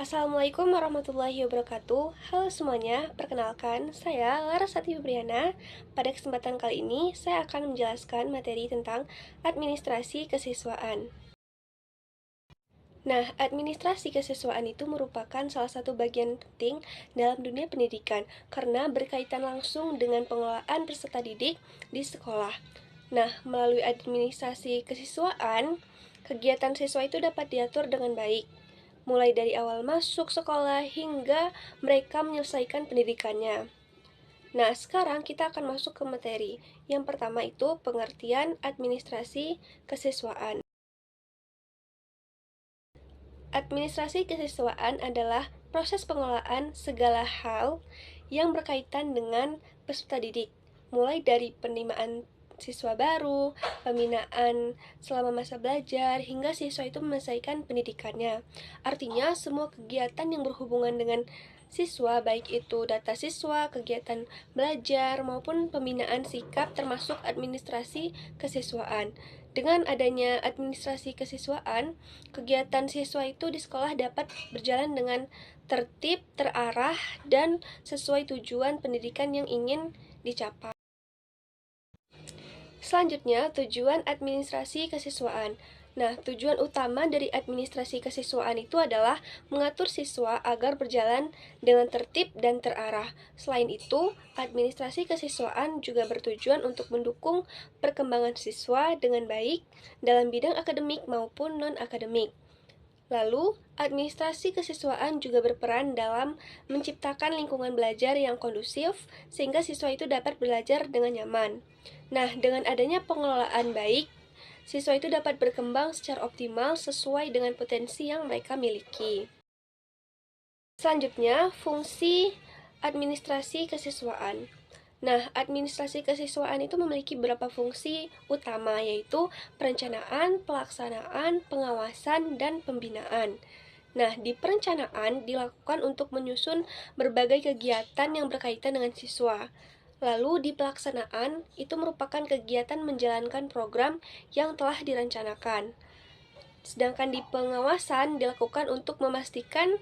Assalamualaikum warahmatullahi wabarakatuh. Halo semuanya, perkenalkan saya Larasati Febriana. Pada kesempatan kali ini, saya akan menjelaskan materi tentang administrasi kesiswaan. Nah, administrasi kesiswaan itu merupakan salah satu bagian penting dalam dunia pendidikan karena berkaitan langsung dengan pengelolaan peserta didik di sekolah. Nah, melalui administrasi kesiswaan, kegiatan siswa itu dapat diatur dengan baik, mulai dari awal masuk sekolah hingga mereka menyelesaikan pendidikannya. Nah, sekarang kita akan masuk ke materi. Yang pertama itu pengertian administrasi kesiswaan. Administrasi kesiswaan adalah proses pengelolaan segala hal yang berkaitan dengan peserta didik, mulai dari penerimaan siswa baru, pembinaan selama masa belajar, hingga siswa itu menyelesaikan pendidikannya. Artinya, semua kegiatan yang berhubungan dengan siswa, baik itu data siswa, kegiatan belajar, maupun pembinaan sikap termasuk administrasi kesiswaan. Dengan adanya administrasi kesiswaan, kegiatan siswa itu di sekolah dapat berjalan dengan tertib, terarah, dan sesuai tujuan pendidikan yang ingin dicapai. Selanjutnya, tujuan administrasi kesiswaan. Nah, tujuan utama dari administrasi kesiswaan itu adalah mengatur siswa agar berjalan dengan tertib dan terarah. Selain itu, administrasi kesiswaan juga bertujuan untuk mendukung perkembangan siswa dengan baik dalam bidang akademik maupun non-akademik. Lalu, administrasi kesiswaan juga berperan dalam menciptakan lingkungan belajar yang kondusif sehingga siswa itu dapat belajar dengan nyaman. Nah, dengan adanya pengelolaan baik, siswa itu dapat berkembang secara optimal sesuai dengan potensi yang mereka miliki. Selanjutnya, fungsi administrasi kesiswaan. Nah, administrasi kesiswaan itu memiliki beberapa fungsi utama, yaitu perencanaan, pelaksanaan, pengawasan, dan pembinaan. Nah, di perencanaan dilakukan untuk menyusun berbagai kegiatan yang berkaitan dengan siswa. Lalu di pelaksanaan itu merupakan kegiatan menjalankan program yang telah direncanakan. Sedangkan di pengawasan dilakukan untuk memastikan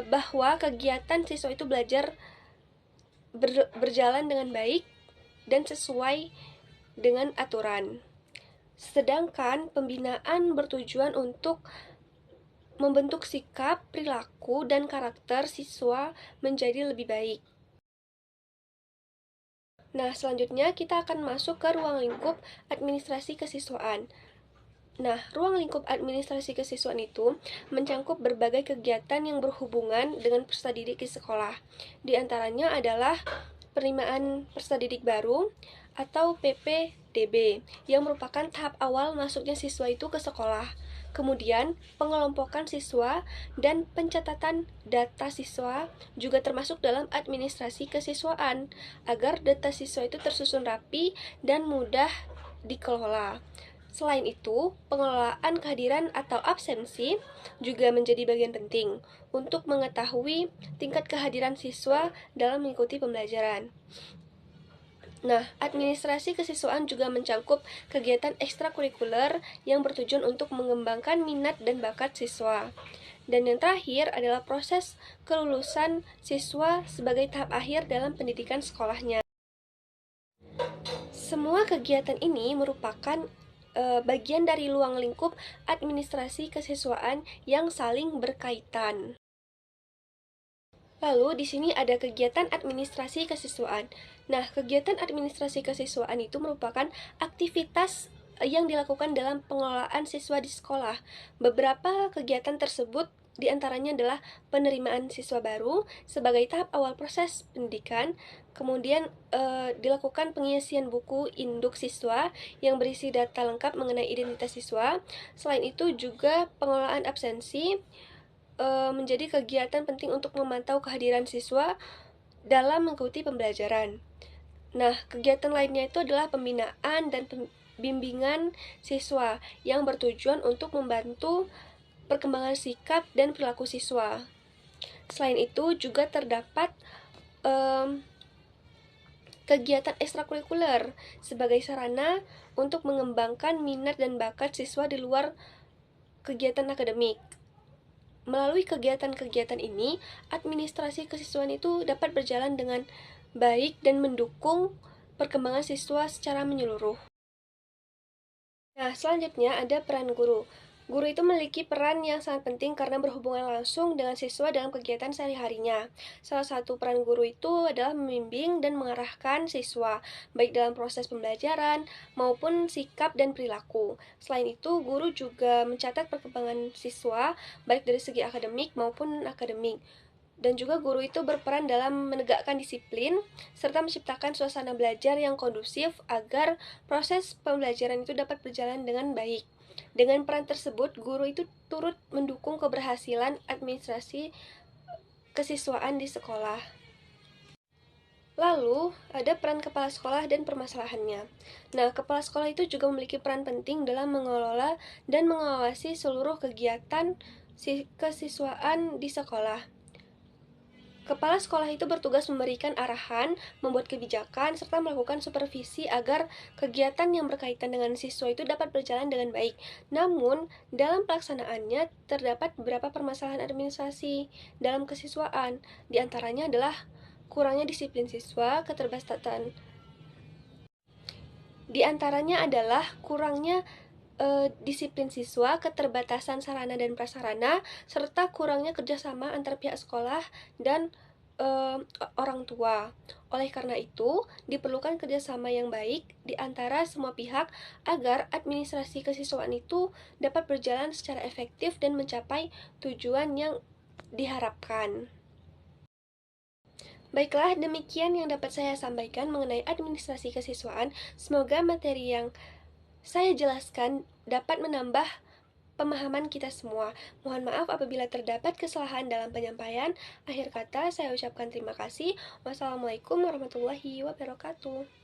bahwa kegiatan siswa itu belajar berjalan dengan baik dan sesuai dengan aturan. Sedangkan pembinaan bertujuan untuk membentuk sikap, perilaku, dan karakter siswa menjadi lebih baik. Nah, selanjutnya kita akan masuk ke ruang lingkup administrasi kesiswaan. Nah, ruang lingkup administrasi kesiswaan itu mencangkup berbagai kegiatan yang berhubungan dengan peserta didik di sekolah. Di antaranya adalah penerimaan peserta didik baru atau PPDB yang merupakan tahap awal masuknya siswa itu ke sekolah. Kemudian, pengelompokan siswa dan pencatatan data siswa juga termasuk dalam administrasi kesiswaan agar data siswa itu tersusun rapi dan mudah dikelola. Selain itu, pengelolaan kehadiran atau absensi juga menjadi bagian penting untuk mengetahui tingkat kehadiran siswa dalam mengikuti pembelajaran. Nah, administrasi kesiswaan juga mencangkup kegiatan ekstrakurikuler yang bertujuan untuk mengembangkan minat dan bakat siswa. Dan yang terakhir adalah proses kelulusan siswa sebagai tahap akhir dalam pendidikan sekolahnya. Semua kegiatan ini merupakan bagian dari ruang lingkup administrasi kesiswaan yang saling berkaitan. Lalu di sini ada kegiatan administrasi kesiswaan. Nah, kegiatan administrasi kesiswaan itu merupakan aktivitas yang dilakukan dalam pengelolaan siswa di sekolah. Beberapa kegiatan tersebut diantaranya adalah penerimaan siswa baru sebagai tahap awal proses pendidikan, kemudian dilakukan pengisian buku induk siswa yang berisi data lengkap mengenai identitas siswa. Selain itu juga pengelolaan absensi menjadi kegiatan penting untuk memantau kehadiran siswa dalam mengikuti pembelajaran. Nah, kegiatan lainnya itu adalah pembinaan dan bimbingan siswa yang bertujuan untuk membantu perkembangan sikap dan perilaku siswa. Selain itu juga terdapat kegiatan ekstrakurikuler sebagai sarana untuk mengembangkan minat dan bakat siswa di luar kegiatan akademik. Melalui kegiatan-kegiatan ini, administrasi kesiswaan itu dapat berjalan dengan baik dan mendukung perkembangan siswa secara menyeluruh. Nah, selanjutnya ada peran guru. Guru itu memiliki peran yang sangat penting karena berhubungan langsung dengan siswa dalam kegiatan sehari-harinya. Salah satu peran guru itu adalah membimbing dan mengarahkan siswa, baik dalam proses pembelajaran maupun sikap dan perilaku. Selain itu, guru juga mencatat perkembangan siswa, baik dari segi akademik maupun akademik. Dan juga guru itu berperan dalam menegakkan disiplin serta menciptakan suasana belajar yang kondusif agar proses pembelajaran itu dapat berjalan dengan baik. Dengan peran tersebut, guru itu turut mendukung keberhasilan administrasi kesiswaan di sekolah. Lalu, ada peran kepala sekolah dan permasalahannya. Nah, kepala sekolah itu juga memiliki peran penting dalam mengelola dan mengawasi seluruh kegiatan kesiswaan di sekolah. Kepala sekolah itu bertugas memberikan arahan, membuat kebijakan, serta melakukan supervisi agar kegiatan yang berkaitan dengan siswa itu dapat berjalan dengan baik. Namun, dalam pelaksanaannya terdapat beberapa permasalahan administrasi dalam kesiswaan. Di antaranya adalah kurangnya disiplin siswa, keterbatasan. Di antaranya adalah kurangnya disiplin siswa, keterbatasan sarana dan prasarana, serta kurangnya kerjasama antar pihak sekolah dan orang tua. Oleh karena itu, diperlukan kerjasama yang baik di antara semua pihak agar administrasi kesiswaan itu dapat berjalan secara efektif dan mencapai tujuan yang diharapkan. Baiklah, demikian yang dapat saya sampaikan mengenai administrasi kesiswaan. Semoga materi yang saya jelaskan dapat menambah pemahaman kita semua. Mohon maaf apabila terdapat kesalahan dalam penyampaian. Akhir kata, saya ucapkan terima kasih. Wassalamualaikum warahmatullahi wabarakatuh.